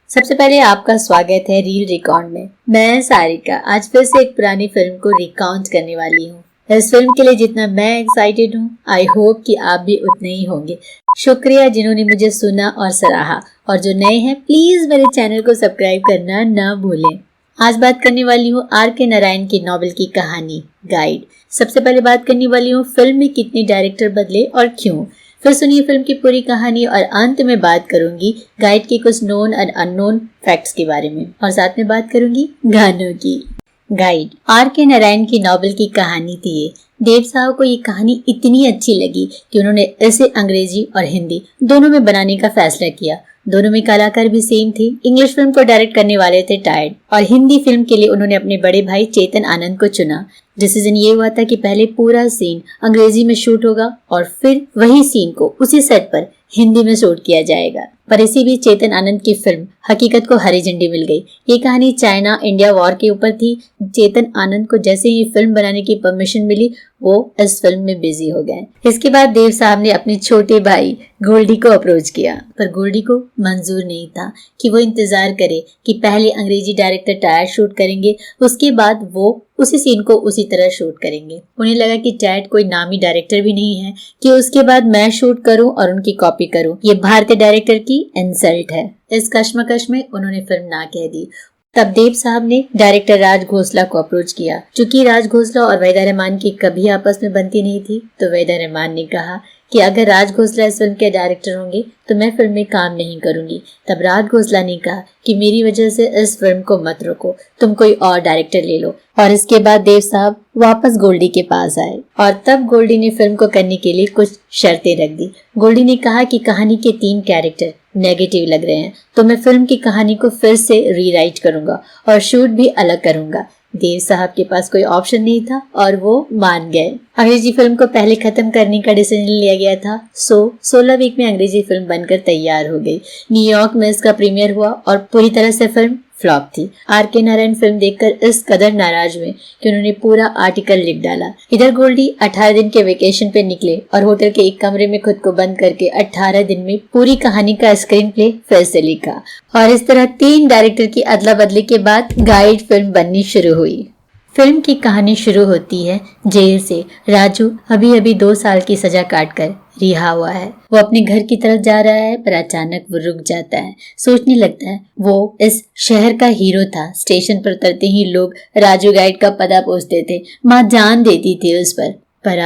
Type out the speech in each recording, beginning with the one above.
सबसे पहले आपका स्वागत है रील रिकॉर्ड में। मैं सारिका आज फिर से एक पुरानी फिल्म को रिकाउंट करने वाली हूँ। इस फिल्म के लिए जितना मैं एक्साइटेड हूँ, आई होप कि आप भी उतने ही होंगे। शुक्रिया जिन्होंने मुझे सुना और सराहा, और जो नए हैं प्लीज मेरे चैनल को सब्सक्राइब करना ना भूलें। आज बात करने वाली हूँ आर के नारायण की नॉवेल की कहानी गाइड। सबसे पहले बात करने वाली हूँ फिल्म में कितने डायरेक्टर बदले और क्यों। फिर सुनिए फिल्म की पूरी कहानी और अंत में बात करूंगी गाइड के कुछ नोन और अननोन फैक्ट्स के बारे में, और साथ में बात करूंगी गानों की। गाइड आर के नारायण की नॉवेल की कहानी थी ये। देव साहब को ये कहानी इतनी अच्छी लगी कि उन्होंने इसे अंग्रेजी और हिंदी दोनों में बनाने का फैसला किया। दोनों में कलाकार भी सेम थे। इंग्लिश फिल्म को डायरेक्ट करने वाले थे टायर्ड, और हिंदी फिल्म के लिए उन्होंने अपने बड़े भाई चेतन आनंद को चुना। डिसीजन ये हुआ था कि पहले पूरा सीन अंग्रेजी में शूट होगा और फिर वही सीन को उसी सेट पर हिंदी में शूट किया जाएगा। पर इसी बीच चेतन आनंद की फिल्म हकीकत को हरी झंडी मिल गई। ये कहानी चाइना इंडिया वॉर के ऊपर थी। चेतन आनंद को जैसे ही फिल्म बनाने की परमिशन मिली, वो इस फिल्म में बिजी हो गए। इसके बाद देव साहब ने अपने छोटे भाई गोल्डी को अप्रोच किया, पर गोल्डी को मंजूर नहीं था कि वो इंतजार करे कि पहले अंग्रेजी डायरेक्टर टायर शूट करेंगे, उसके बाद वो उसी सीन को उसी तरह शूट करेंगे। उन्हें लगा कि टैट कोई नामी डायरेक्टर भी नहीं है कि उसके बाद मैं शूट करूं और उनकी कॉपी करूं। ये भारतीय डायरेक्टर की इंसल्ट है। इस कश्मकश में उन्होंने फिल्म ना कह दी। तब देव साहब ने डायरेक्टर राज घोसला को अप्रोच किया। चूंकि राज घोसला और वहीदा रहमान की कभी आपस में बनती नहीं थी, तो वहीदा रहमान ने कहा कि अगर राज घोसला इस फिल्म के डायरेक्टर होंगे तो मैं फिल्म में काम नहीं करूंगी। तब राज घोसला ने कहा कि मेरी वजह से इस फिल्म को मत रोको, तुम कोई और डायरेक्टर ले लो। और इसके बाद देव साहब वापस गोल्डी के पास आए, और तब गोल्डी ने फिल्म को करने के लिए कुछ शर्तें रख दी। गोल्डी ने कहा कि कहानी के 3 कैरेक्टर नेगेटिव लग रहे हैं, तो मैं फिल्म की कहानी को फिर से रीराइट करूंगा और शूट भी अलग करूंगा। देव साहब के पास कोई ऑप्शन नहीं था और वो मान गए। अंग्रेजी फिल्म को पहले खत्म करने का डिसीजन लिया गया था। 16 वीक में अंग्रेजी फिल्म बनकर तैयार हो गई। न्यूयॉर्क में इसका प्रीमियर हुआ और पूरी तरह से फिल्म फ्लॉप थी। आर के नारायण फिल्म देखकर इस कदर नाराज हुए कि उन्होंने पूरा आर्टिकल लिख डाला। इधर गोल्डी 18 दिन के वेकेशन पे निकले और होटल के एक कमरे में खुद को बंद करके 18 दिन में पूरी कहानी का स्क्रीन प्ले फिर से लिखा। और इस तरह 3 डायरेक्टर की अदला बदली के बाद गाइड फिल्म बननी शुरू हुई। फिल्म की कहानी शुरू होती है जेल से। राजू अभी अभी 2 साल की सजा काटकर रिहा हुआ है। वो अपने घर की तरफ जा रहा है, पर अचानक वो रुक जाता है। सोचने लगता है वो इस शहर का हीरो था। स्टेशन पर उतरते ही लोग राजू गाइड का पता पूछते थे, माँ जान देती थी उस पर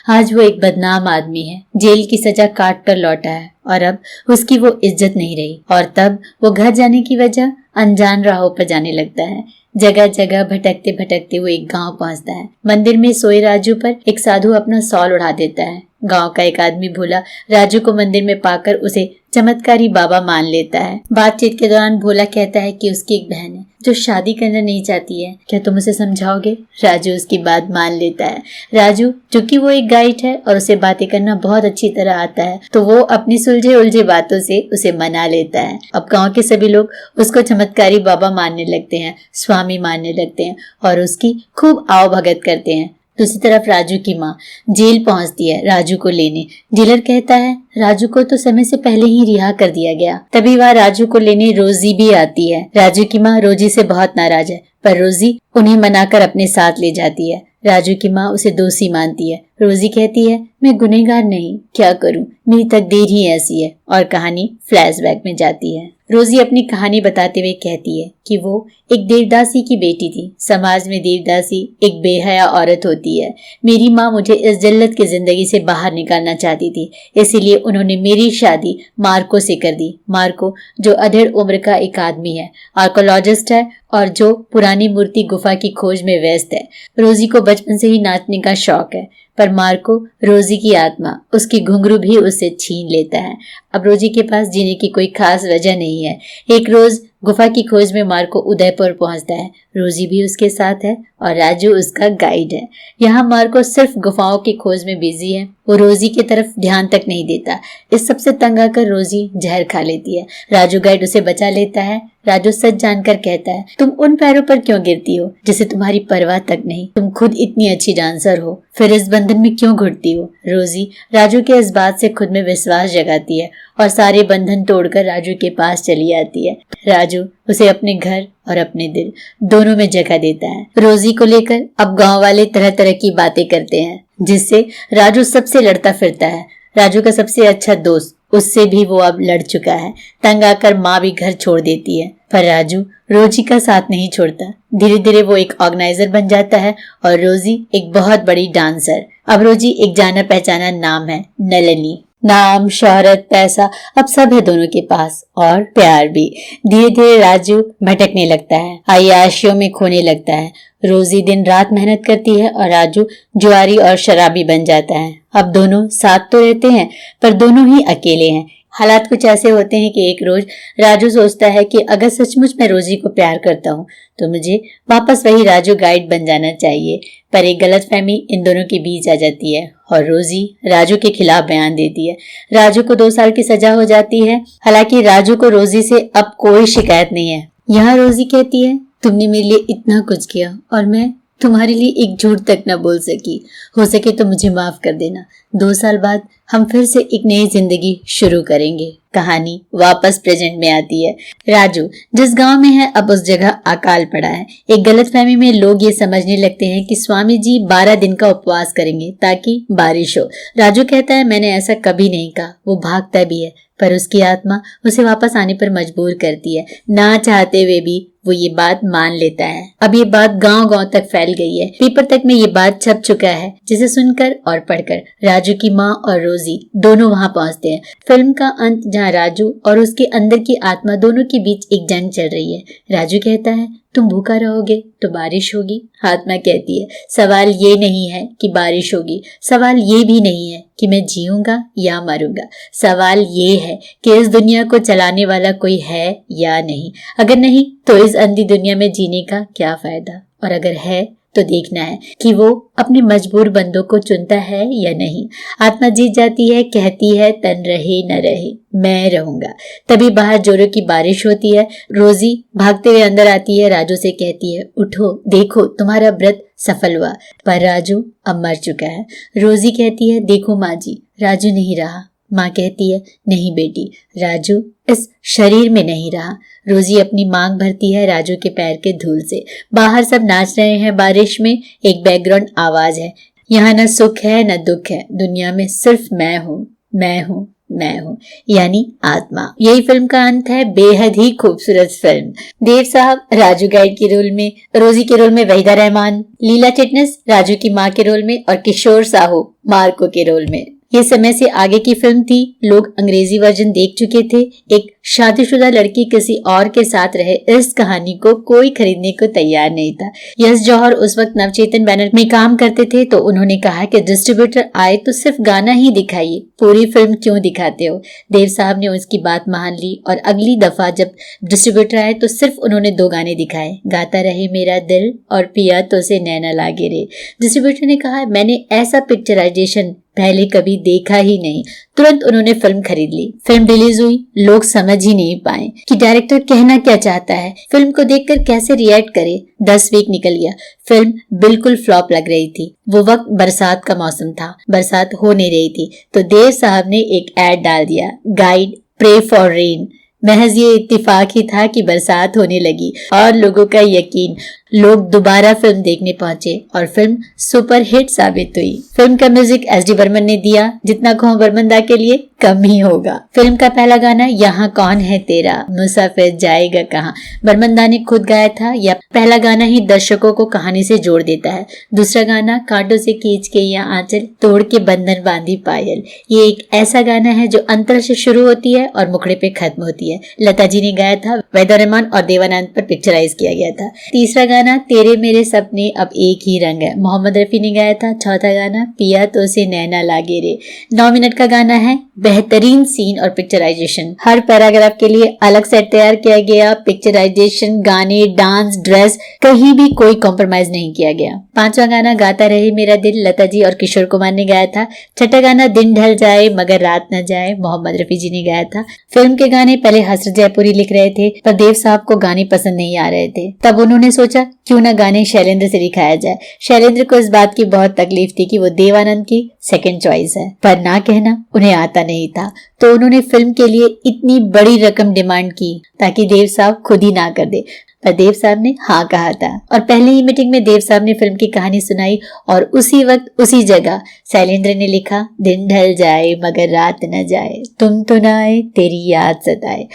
आज वो एक बदनाम आदमी है। जेल की सजा काट कर लौटा है और अब उसकी वो इज्जत नहीं रही। और तब वो घर जाने की वजह अनजान राहों पर जाने लगता है। जगह जगह भटकते भटकते वो एक गांव पहुंचता है। मंदिर में सोए राजू पर एक साधु अपना शॉल उड़ा देता है। गांव का एक आदमी भोला राजू को मंदिर में पाकर उसे चमत्कारी बाबा मान लेता है। बातचीत के दौरान भोला कहता है कि उसकी एक बहन है जो शादी करना नहीं चाहती है, क्या तुम उसे समझाओगे? राजू उसकी बात मान लेता है। राजू चूंकि वो एक गाइड है और उसे बातें करना बहुत अच्छी तरह आता है, तो वो अपनी सुलझे उलझे बातों से उसे मना लेता है। अब गांव के सभी लोग उसको चमत्कारी बाबा मानने लगते हैं, स्वामी मानने लगते हैं और उसकी खूब आओ भगत करते हैं। दूसरी तरफ राजू की माँ जेल पहुंचती है राजू को लेने। जेलर कहता है राजू को तो समय से पहले ही रिहा कर दिया गया। तभी वह राजू को लेने रोजी भी आती है। राजू की माँ रोजी से बहुत नाराज है, पर रोजी उन्हें मनाकर अपने साथ ले जाती है। राजू की माँ उसे दोषी मानती है। रोजी कहती है मैं गुनहगार नहीं, क्या करूं, मेरी तकदीर ही ऐसी है। और कहानी फ्लैशबैक में जाती है। रोजी अपनी कहानी बताते हुए कहती है कि वो एक देवदासी की बेटी थी। समाज में देवदासी एक बेहया औरत होती है। मेरी माँ मुझे इस जिल्लत की जिंदगी से बाहर निकालना चाहती थी, इसीलिए उन्होंने मेरी शादी मार्को से कर दी। मार्को जो अधेड़ उम्र का एक आदमी है, आर्कोलॉजिस्ट है और जो पुरानी मूर्ति गुफा की खोज में व्यस्त है। रोजी को बचपन से ही नाचने का शौक है, पर मार्को रोजी की आत्मा, उसकी घुंघरू भी उससे छीन लेता है। अब रोजी के पास जीने की कोई खास वजह नहीं है। एक रोज गुफा की खोज में मार्को उदयपुर पहुंचता है। रोजी भी उसके साथ है और राजू उसका गाइड है। यहाँ मार्को सिर्फ गुफाओं की खोज में बिजी है, वो रोजी की तरफ ध्यान तक नहीं देता। इस सबसे तंग आकर रोजी जहर खा लेती है। राजू गाइड उसे बचा लेता है। राजू सच जानकर कहता है तुम उन पैरों पर क्यों गिरती हो जिसे तुम्हारी परवाह तक नहीं, तुम खुद इतनी अच्छी डांसर हो, फिर इस बंधन में क्यों घुटती हो? रोजी राजू के इस बात से खुद में विश्वास जगाती है और सारे बंधन तोड़कर राजू के पास चली आती है। राजू उसे अपने घर और अपने दिल दोनों में जगह देता है। रोजी को लेकर अब गांव वाले तरह तरह की बातें करते हैं, जिससे राजू सबसे लड़ता फिरता है। राजू का सबसे अच्छा दोस्त, उससे भी वो अब लड़ चुका है। तंग आकर माँ भी घर छोड़ देती है, पर राजू रोजी का साथ नहीं छोड़ता। धीरे धीरे वो एक ऑर्गेनाइजर बन जाता है और रोजी एक बहुत बड़ी डांसर। अब रोजी एक जाना पहचाना नाम है, नलिनी। नाम, शोहरत, पैसा अब सब है दोनों के पास, और प्यार भी। धीरे धीरे राजू भटकने लगता है, अय्याशियों में खोने लगता है। रोजी दिन रात मेहनत करती है और राजू जुआरी और शराबी बन जाता है। अब दोनों साथ तो रहते हैं, पर दोनों ही अकेले हैं। हालात कुछ ऐसे होते हैं कि एक रोज राजू सोचता है कि अगर सचमुच मैं रोजी को प्यार करता हूँ तो मुझे वापस वही राजू गाइड बन जाना चाहिए। पर एक गलतफहमी इन दोनों के बीच आ जाती है और रोजी राजू के खिलाफ बयान देती है। राजू को 2 साल की सजा हो जाती है। हालांकि राजू को रोजी से अब कोई शिकायत नहीं है। यहाँ रोजी कहती है, तुमने मेरे लिए इतना कुछ किया और मैं तुम्हारे लिए एक झूठ तक न बोल सकी। हो सके तो मुझे माफ कर देना। 2 साल बाद हम फिर से एक नई जिंदगी शुरू करेंगे। कहानी वापस प्रेजेंट में आती है। राजू जिस गांव में है अब उस जगह अकाल पड़ा है। एक गलतफहमी में लोग ये समझने लगते हैं कि स्वामी जी 12 दिन का उपवास करेंगे ताकि बारिश हो। राजू कहता है, मैंने ऐसा कभी नहीं कहा। वो भागता भी है, पर उसकी आत्मा उसे वापस आने पर मजबूर करती है। ना चाहते हुए भी वो ये बात मान लेता है। अब ये बात गांव-गांव तक फैल गई है। पेपर तक में ये बात छप चुका है, जिसे सुनकर और पढ़कर राजू की माँ और रोजी दोनों वहां पहुंचते हैं। फिल्म का अंत जहाँ राजू और उसके अंदर की आत्मा दोनों के बीच एक जंग चल रही है। राजू कहता है, तुम भूखा रहोगे तो बारिश होगी। आत्मा कहती है, सवाल ये नहीं है कि बारिश होगी, सवाल ये भी नहीं है कि मैं जीऊंगा या मरूंगा। सवाल ये है कि इस दुनिया को चलाने वाला कोई है या नहीं। अगर नहीं तो इस अंधी दुनिया में जीने का क्या फायदा, और अगर है तो देखना है कि वो अपने मजबूर बंदों को चुनता है या नहीं। आत्मा जीत जाती है, कहती है, तन रहे न रहे मैं रहूंगा। तभी बाहर जोरों की बारिश होती है। रोजी भागते हुए अंदर आती है, राजू से कहती है, उठो, देखो तुम्हारा व्रत सफल हुआ। पर राजू अब मर चुका है। रोजी कहती है, देखो माँ जी, राजू नहीं रहा। माँ कहती है, नहीं बेटी, राजू इस शरीर में नहीं रहा। रोजी अपनी मांग भरती है राजू के पैर के धूल से। बाहर सब नाच रहे हैं बारिश में। एक बैकग्राउंड आवाज है, यहाँ न सुख है न दुख है, दुनिया में सिर्फ मैं हूँ, मैं हूँ, मैं हूँ, यानी आत्मा। यही फिल्म का अंत है। बेहद ही खूबसूरत फिल्म। देव साहब राजू गाइड के रोल में, रोजी के रोल में वहीदा रहमान, लीला चिटनिस राजू की माँ के रोल में और किशोर साहू मार्को के रोल में। ये समय से आगे की फिल्म थी। लोग अंग्रेजी वर्जन देख चुके थे। एक शादीशुदा लड़की किसी और के साथ रहे, इस कहानी को कोई खरीदने को तैयार नहीं था। यश जौहर उस वक्त नवचेतन बैनर में काम करते थे, तो उन्होंने कहा कि डिस्ट्रीब्यूटर आए तो सिर्फ गाना ही दिखाइए, पूरी फिल्म क्यों दिखाते हो। देव साहब ने उसकी बात मान ली और अगली दफा जब डिस्ट्रीब्यूटर आए तो सिर्फ उन्होंने 2 गाने दिखाए, गाता रहे मेरा दिल और पिया तो से नैना लागे रे। डिस्ट्रीब्यूटर ने कहा, मैंने ऐसा पिक्चराइजेशन पहले कभी देखा ही नहीं। तुरंत उन्होंने फिल्म खरीद ली। फिल्म रिलीज हुई, लोग समझ ही नहीं पाए कि डायरेक्टर कहना क्या चाहता है, फिल्म को देखकर कैसे रिएक्ट करे। 10 वीक निकल गया, फिल्म बिल्कुल फ्लॉप लग रही थी। वो वक्त बरसात का मौसम था, बरसात हो नहीं रही थी, तो देव साहब ने एक एड डाल दिया, गाइड प्रे फॉर रेन। महज ये इत्तेफाक ही था कि बरसात होने लगी और लोगों का यकीन, लोग दोबारा फिल्म देखने पहुंचे और फिल्म सुपर हिट साबित हुई। फिल्म का म्यूजिक एस.डी. बर्मन ने दिया, जितना कहूं बर्मन दा के लिए कम ही होगा। फिल्म का पहला गाना यहाँ कौन है तेरा, मुसाफिर जाएगा कहाँ, बर्मन दा ने खुद गाया था। यह पहला गाना ही दर्शकों को कहानी से जोड़ देता है। दूसरा गाना कांटों से खींच के या आंचल तोड़ के बंधन बांधी पायल, ये एक ऐसा गाना है जो अंतर से शुरू होती है और मुखड़े पे खत्म होती है। लता जी ने गाया था, वहीदा रहमान और देवानंद पर पिक्चराइज किया गया था। तीसरा गाना तेरे मेरे सपने अब एक ही रंग है, मोहम्मद रफी ने गाया था। चौथा गाना पिया तो से नैना लागे रे। 9 मिनट का गाना है। बेहतरीन सीन और पिक्चराइजेशन, हर पैराग्राफ के लिए अलग सेट तैयार किया गया। पिक्चराइजेशन, गाने, डांस, ड्रेस, कहीं भी कोई कॉम्प्रोमाइज नहीं किया गया। 5वां गाना गाता रहे मेरा दिल, लता जी और किशोर कुमार ने गाया था। 6ठा गाना दिन ढल जाए मगर रात न जाए, मोहम्मद रफी जी ने गाया था। फिल्म के गाने पहले हसरत जयपुरी लिख रहे थे, पर देव साहब को गाने पसंद नहीं आ रहे थे। तब उन्होंने सोचा क्यों ना गाने शैलेंद्र से लिखाया जाए। शैलेंद्र को इस बात की बहुत तकलीफ थी कि वो देवानंद की सेकंड चॉइस है, पर ना कहना उन्हें आता नहीं था, तो उन्होंने फिल्म के लिए इतनी बड़ी रकम डिमांड की ताकि देव साहब खुद ही ना कर दे, पर देव साहब ने हाँ कहा था। और पहली ही मीटिंग में देव साहब ने फिल्म की कहानी सुनाई और उसी वक्त उसी जगह शैलेंद्र ने लिखा, दिन ढल जाए मगर रात न जाए, तुम तो ना आए तेरी याद सताए।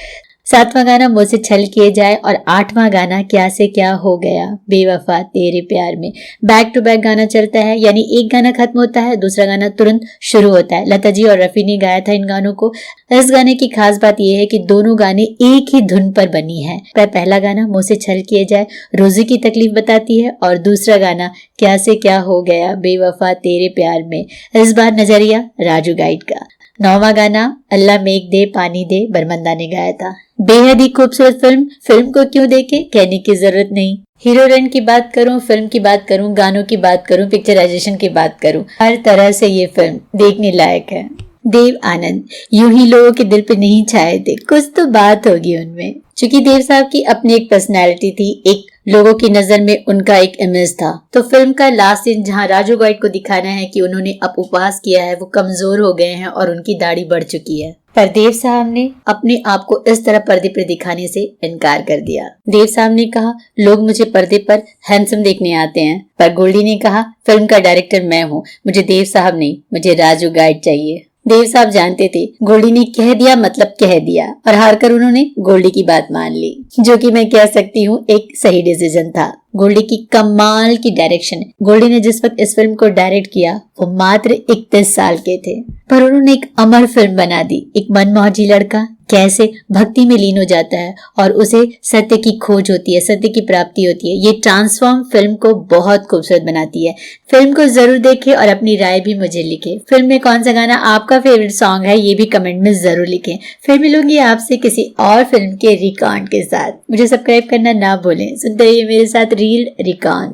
7वां गाना मुझसे छल किए जाए और 8वां गाना क्या से क्या हो गया बेवफा तेरे प्यार में। बैक टू बैक गाना चलता है, यानी एक गाना खत्म होता है, दूसरा गाना तुरंत शुरू होता है। लता जी और रफी ने गाया था इन गानों को। इस गाने की खास बात यह है कि दोनों गाने एक ही धुन पर बनी है। पहला गाना मुझसे छल किए जाए रोजी की तकलीफ बताती है और दूसरा गाना क्या से क्या हो गया बेवफा तेरे प्यार में, इस बार नजरिया राजू गाइड का। 9वां गाना अल्लाह मेघ दे पानी दे बरमंदा ने गाया था। बेहद ही खूबसूरत फिल्म को क्यों देखे कहने की जरूरत नहीं। हीरो रन की बात करूं, फिल्म की बात करूं, गानों की बात करूं, पिक्चराइजेशन की बात करूं, हर तरह से ये फिल्म देखने लायक है। देव आनंद यूं ही लोगों के दिल पे नहीं छाए थे, कुछ तो बात होगी उनमें। चूंकि देव साहब की अपनी एक पर्सनैलिटी थी, एक लोगों की नजर में उनका एक इमेज था, तो फिल्म का लास्ट सीन जहां राजू गाइड को दिखाना है कि उन्होंने अब उपवास किया है, वो कमजोर हो गए हैं और उनकी दाढ़ी बढ़ चुकी है, पर देव साहब ने अपने आप को इस तरह पर्दे पर दिखाने से इनकार कर दिया। देव साहब ने कहा, लोग मुझे पर्दे पर हैंडसम देखने आते हैं, पर गोल्डी ने कहा, फिल्म का डायरेक्टर मैं हूँ, मुझे देव साहब नहीं, मुझे राजू गाइड चाहिए। देव साहब जानते थे गोल्डी ने कह दिया मतलब कह दिया, और हारकर उन्होंने गोल्डी की बात मान ली, जो कि मैं कह सकती हूँ एक सही डिसीजन था। गोल्डी की कमाल की डायरेक्शन। गोल्डी ने जिस वक्त इस फिल्म को डायरेक्ट किया वो मात्र 31 साल के थे, पर उन्होंने एक अमर फिल्म बना दी। एक मनमौजी लड़का कैसे भक्ति में लीन हो जाता है और उसे सत्य की खोज होती है, सत्य की प्राप्ति होती है, ये ट्रांसफॉर्म फिल्म को बहुत खूबसूरत बनाती है। फिल्म को जरूर देखें और अपनी राय भी मुझे लिखें। फिल्म में कौन सा गाना आपका फेवरेट सॉन्ग है ये भी कमेंट में जरूर लिखें। फिर मिलूंगी आपसे किसी और फिल्म के रिकॉर्ड के साथ। मुझे सब्सक्राइब करना ना भूलें। सुनते रहिए मेरे साथ रील रिकॉर्ड।